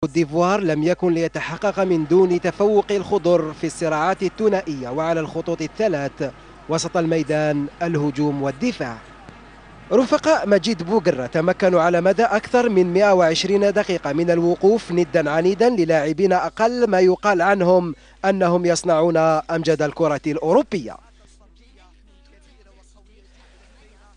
كوت ديفوار لم يكن ليتحقق من دون تفوق الخضر في الصراعات الثنائية وعلى الخطوط الثلاث وسط الميدان، الهجوم والدفاع. رفقاء مجيد بوقرة تمكنوا على مدى أكثر من 120 دقيقة من الوقوف نداً عنيداً للاعبين أقل ما يقال عنهم أنهم يصنعون أمجد الكرة الأوروبية.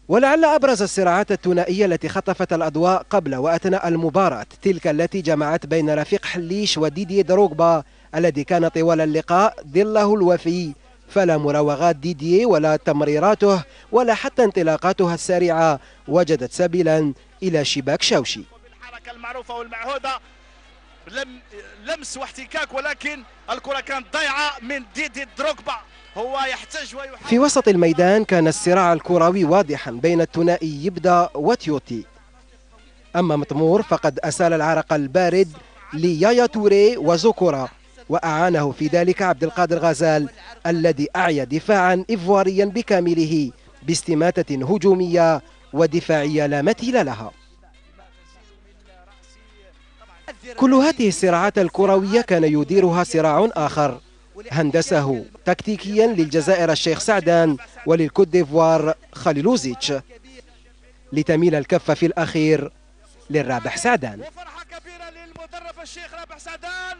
ولعل أبرز الصراعات الثنائية التي خطفت الأضواء قبل وأثناء المباراة تلك التي جمعت بين رفيق حليش وديدي دروغبا الذي كان طوال اللقاء ظله الوفي، فلا مراوغات ديدي ولا تمريراته ولا حتى انطلاقاته السريعة وجدت سبيلا إلى شباك شوشي. بالحركة المعروفة والمعهودة لمس واحتكاك، ولكن الكرة كانت ضيعة من ديدي دروغبا. هو يحتاج ويحاول. في وسط الميدان كان الصراع الكروي واضحا بين الثنائي يبدا وتيوتي. أما مطمور فقد أسال العرق البارد ليايا توري وزوكورا، وأعانه في ذلك عبد القادر غزال الذي أعيا دفاعا إيفواريا بكامله باستماتة هجومية ودفاعية لا مثيل لها. كل هذه الصراعات الكروية كان يديرها صراع آخر هندسه تكتيكيا للجزائر الشيخ سعدان وللكوت ديفوار خليلوزيتش، لتميل الكفة في الأخير للرابح سعدان. وفرحة كبيرة للمدرب الشيخ رابح سعدان.